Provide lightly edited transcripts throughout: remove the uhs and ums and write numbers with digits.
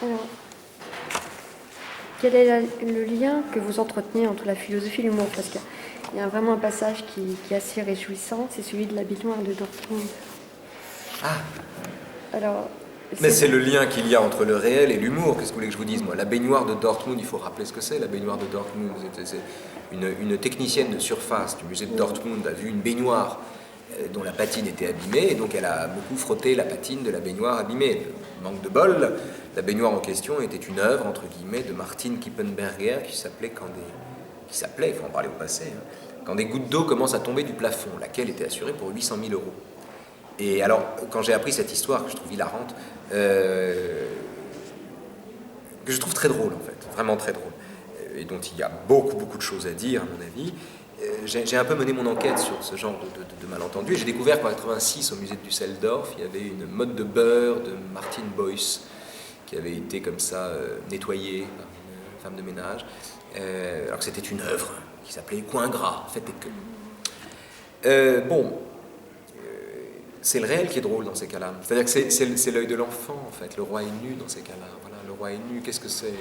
Alors, quel est le lien que vous entretenez entre la philosophie et l'humour? Parce qu'il y a vraiment un passage qui est assez réjouissant, c'est celui de la baignoire de Dortmund. Ah, Alors, mais c'est le lien qu'il y a entre le réel et l'humour. Qu'est-ce que vous voulez que je vous dise, moi? La baignoire de Dortmund, il faut rappeler ce que c'est, la baignoire de Dortmund. C'est une technicienne de surface du musée de Dortmund a vu une baignoire dont la patine était abîmée, et donc elle a beaucoup frotté la patine de la baignoire abîmée. Manque de bol, la baignoire en question était une œuvre, entre guillemets, de Martin Kippenberger, qui s'appelait, il faut en parler au passé, hein, quand des gouttes d'eau commencent à tomber du plafond, laquelle était assurée pour 800 000 euros. Et alors, quand j'ai appris cette histoire, que je trouve hilarante, que je trouve très drôle en fait, vraiment très drôle, et dont il y a beaucoup de choses à dire à mon avis, j'ai un peu mené mon enquête sur ce genre de malentendus, et j'ai découvert qu'en 86 au musée de Düsseldorf, il y avait une motte de beurre de Martin Boyce, qui avait été comme ça nettoyée par une femme de ménage, alors que c'était une œuvre qui s'appelait Coin gras, faites des queues. C'est le réel qui est drôle dans ces cas-là. C'est-à-dire que c'est l'œil de l'enfant, en fait. Le roi est nu dans ces cas-là. Voilà, le roi est nu. Qu'est-ce que c'est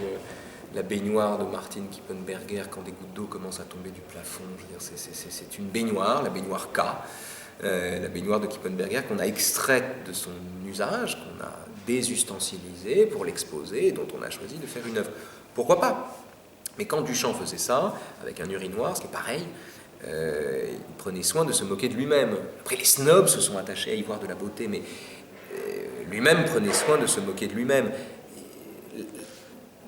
la baignoire de Martin Kippenberger quand des gouttes d'eau commencent à tomber du plafond? Je veux dire, c'est une baignoire, la baignoire K, la baignoire de Kippenberger qu'on a extraite de son usage, qu'on a désustensilisée pour l'exposer et dont on a choisi de faire une œuvre. Pourquoi pas? Mais quand Duchamp faisait ça, avec un urinoir, ce qui est pareil, il prenait soin de se moquer de lui-même. Après, les snobs se sont attachés à y voir de la beauté, mais lui-même prenait soin de se moquer de lui-même.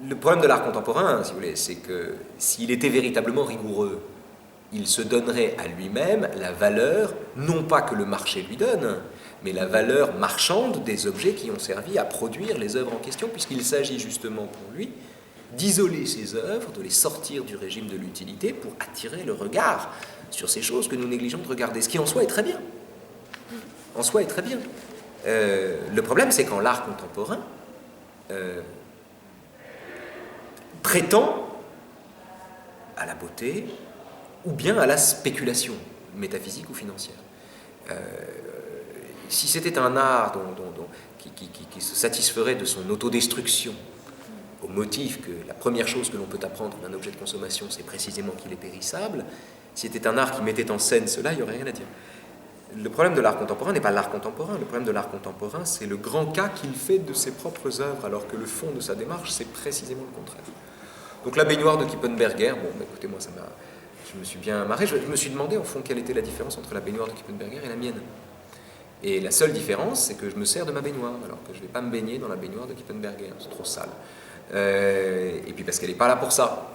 Le problème de l'art contemporain, si vous voulez, c'est que s'il était véritablement rigoureux, il se donnerait à lui-même la valeur, non pas que le marché lui donne, mais la valeur marchande des objets qui ont servi à produire les œuvres en question, puisqu'il s'agit justement pour lui d'isoler ces œuvres, de les sortir du régime de l'utilité pour attirer le regard sur ces choses que nous négligeons de regarder, ce qui en soi est très bien. En soi est très bien. Le problème, c'est quand l'art contemporain prétend à la beauté ou bien à la spéculation métaphysique ou financière. Si c'était un art qui se satisferait de son autodestruction, au motif que la première chose que l'on peut apprendre d'un objet de consommation, c'est précisément qu'il est périssable, si c'était un art qui mettait en scène cela, il n'y aurait rien à dire. Le problème de l'art contemporain n'est pas l'art contemporain, le problème de l'art contemporain, c'est le grand cas qu'il fait de ses propres œuvres, alors que le fond de sa démarche, c'est précisément le contraire. Donc la baignoire de Kippenberger, écoutez, moi, je me suis bien marré, je me suis demandé, au fond, quelle était la différence entre la baignoire de Kippenberger et la mienne. Et la seule différence, c'est que je me sers de ma baignoire, alors que je ne vais pas me baigner dans la baignoire de Kippenberger, c'est trop sale. Et puis parce qu'elle n'est pas là pour ça.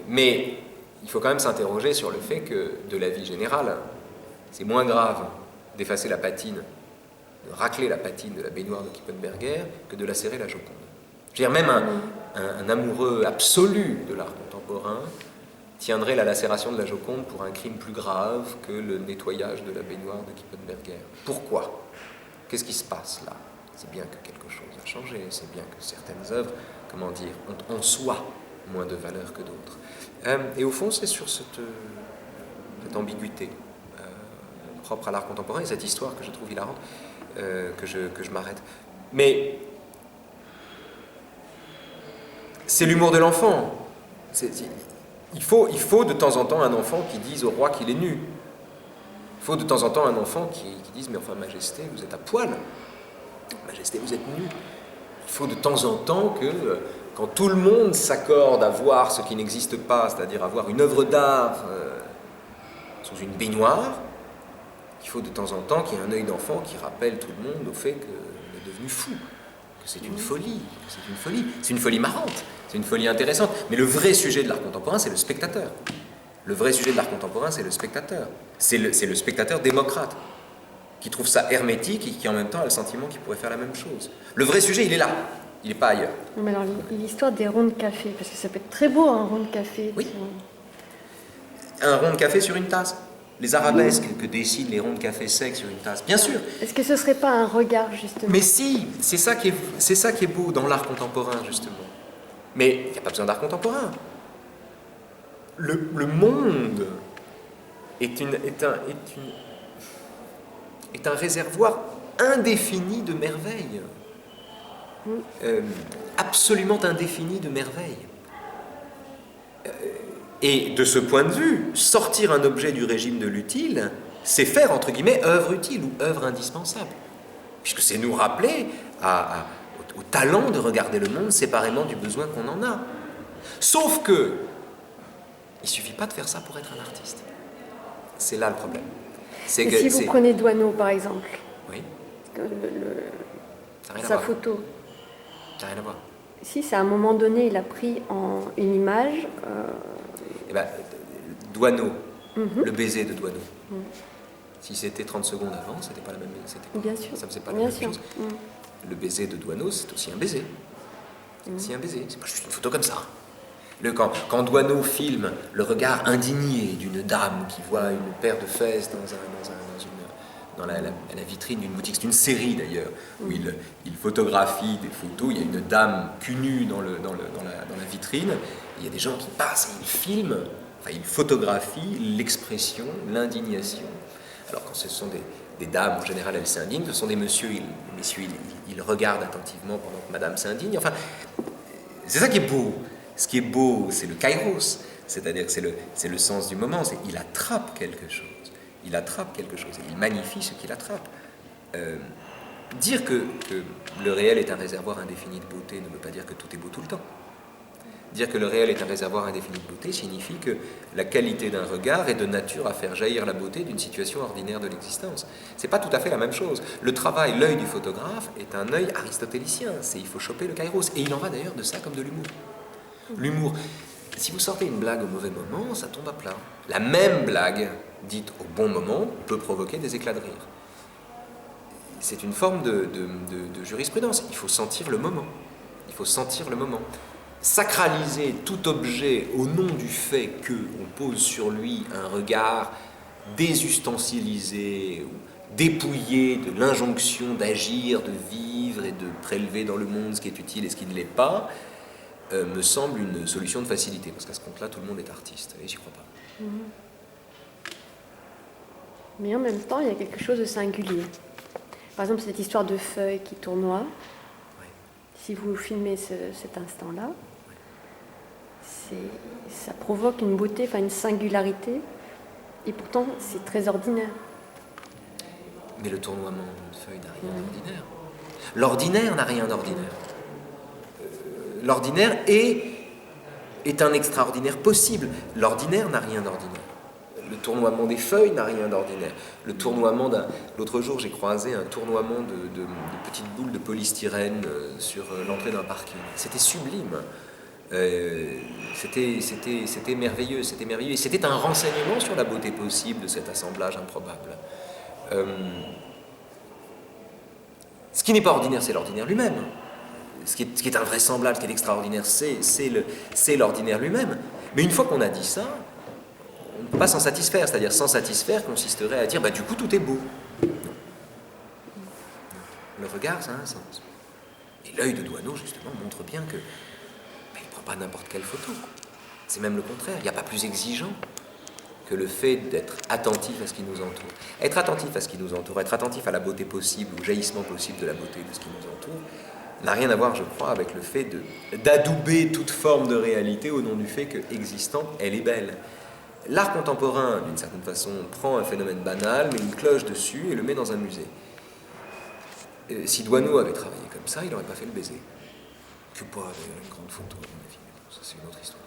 Mais il faut quand même s'interroger sur le fait que, de la vie générale, c'est moins grave d'effacer la patine, de racler la patine de la baignoire de Kippenberger, que de lacérer la Joconde. Je veux dire, même un amoureux absolu de l'art contemporain tiendrait la lacération de la Joconde pour un crime plus grave que le nettoyage de la baignoire de Kippenberger. Pourquoi? Qu'est-ce qui se passe là? C'est bien que quelque chose a changé, c'est bien que certaines œuvres, ont en soi moins de valeur que d'autres. Et au fond, c'est sur cette ambiguïté propre à l'art contemporain et cette histoire que je trouve hilarante que je m'arrête. Mais c'est l'humour de l'enfant. Il faut de temps en temps un enfant qui dise au roi qu'il est nu. Il faut de temps en temps un enfant qui dise « Mais enfin, Majesté, vous êtes à poil. Majesté, vous êtes nu. » Il faut de temps en temps que, quand tout le monde s'accorde à voir ce qui n'existe pas, c'est-à-dire à voir une œuvre d'art sous une baignoire, il faut de temps en temps qu'il y ait un œil d'enfant qui rappelle tout le monde au fait qu'on est devenu fou, que c'est une folie, c'est une folie marrante, c'est une folie intéressante. Mais le vrai sujet de l'art contemporain, c'est le spectateur. Le vrai sujet de l'art contemporain, c'est le spectateur. C'est le spectateur démocrate, qui trouve ça hermétique et qui en même temps a le sentiment qu'il pourrait faire la même chose. Le vrai sujet, il est là, il n'est pas ailleurs. Mais alors, l'histoire des ronds de café, parce que ça peut être très beau un rond de café. Oui. Un rond de café sur une tasse. Les arabesques que dessinent les ronds de café secs sur une tasse, bien sûr. Est-ce que ce ne serait pas un regard, justement? Mais si, c'est ça qui est beau dans l'art contemporain, justement. Mais il n'y a pas besoin d'art contemporain. Le monde est un réservoir indéfini de merveilles. absolument indéfinie de merveille. Et de ce point de vue, sortir un objet du régime de l'utile, c'est faire, entre guillemets, œuvre utile ou œuvre indispensable. Puisque c'est nous rappeler au talent de regarder le monde séparément du besoin qu'on en a. Sauf que, il ne suffit pas de faire ça pour être un artiste. C'est là le problème. Si vous prenez Doisneau, par exemple, oui. Sa photo. Ça n'a rien à voir. Si, c'est à un moment donné, il a pris une image. Eh ben, Doisneau, le baiser de Doisneau. Si c'était 30 secondes avant, c'était pas la même. Bien sûr. Ça faisait pas la même chose. Le baiser de Doisneau, c'est aussi un baiser. C'est aussi un baiser. C'est pas juste une photo comme ça. Quand Doisneau filme le regard indigné d'une dame qui voit une paire de fesses dans la vitrine d'une boutique, c'est une série d'ailleurs, où il photographie des photos, il y a une dame cul nue dans la vitrine, il y a des gens qui passent et ils filment, enfin ils photographient l'expression, l'indignation. Alors quand ce sont des dames, en général elles s'indignent, ce sont des messieurs, ils regardent attentivement pendant que madame s'indigne, enfin c'est ça qui est beau. Ce qui est beau, c'est le kairos, c'est-à-dire que c'est le sens du moment, il attrape quelque chose. Il attrape quelque chose et il magnifie ce qu'il attrape. Dire que le réel est un réservoir indéfini de beauté ne veut pas dire que tout est beau tout le temps. Dire que le réel est un réservoir indéfini de beauté signifie que la qualité d'un regard est de nature à faire jaillir la beauté d'une situation ordinaire de l'existence. C'est pas tout à fait la même chose. Le travail, l'œil du photographe est un œil aristotélicien. Il faut choper le kairos. Et il en va d'ailleurs de ça comme de l'humour. L'humour, si vous sortez une blague au mauvais moment, ça tombe à plat. La même blague, dite au bon moment, peut provoquer des éclats de rire. C'est une forme de jurisprudence. Il faut sentir le moment. Il faut sentir le moment. Sacraliser tout objet au nom du fait qu'on pose sur lui un regard désustensilisé ou dépouillé de l'injonction d'agir, de vivre et de prélever dans le monde ce qui est utile et ce qui ne l'est pas, me semble une solution de facilité, parce qu'à ce compte-là, tout le monde est artiste, et j'y crois pas. Mais en même temps, il y a quelque chose de singulier. Par exemple, cette histoire de feuilles qui tournoient, si vous filmez cet instant-là, ça provoque une beauté, enfin une singularité, et pourtant, c'est très ordinaire. Mais le tournoiement d'une feuille n'a rien d'ordinaire. L'ordinaire n'a rien d'ordinaire. L'ordinaire est un extraordinaire possible. L'ordinaire n'a rien d'ordinaire. Le tournoiement des feuilles n'a rien d'ordinaire. Le tournoiement l'autre jour, j'ai croisé un tournoiement de petites boules de polystyrène sur l'entrée d'un parking. C'était sublime. C'était merveilleux. C'était merveilleux. Et c'était un renseignement sur la beauté possible de cet assemblage improbable. Ce qui n'est pas ordinaire, c'est l'ordinaire lui-même. Ce qui est invraisemblable, ce qui est extraordinaire, c'est l'ordinaire lui-même. Mais une fois qu'on a dit ça, on ne peut pas s'en satisfaire. C'est-à-dire, s'en satisfaire consisterait à dire, du coup, tout est beau. Non. Le regard, ça a un sens. Et l'œil de Doisneau, justement, montre bien que il ne prend pas n'importe quelle photo. C'est même le contraire. Il n'y a pas plus exigeant que le fait d'être attentif à ce qui nous entoure. Être attentif à ce qui nous entoure, être attentif à la beauté possible, au jaillissement possible de la beauté de ce qui nous entoure, n'a rien à voir, je crois, avec le fait d'adouber toute forme de réalité au nom du fait que, existante, elle est belle. L'art contemporain, d'une certaine façon, prend un phénomène banal, met une cloche dessus et le met dans un musée. Si Doisneau avait travaillé comme ça, il n'aurait pas fait le baiser. Que pas, d'ailleurs, une grande photo, à mon avis. Ça, c'est une autre histoire.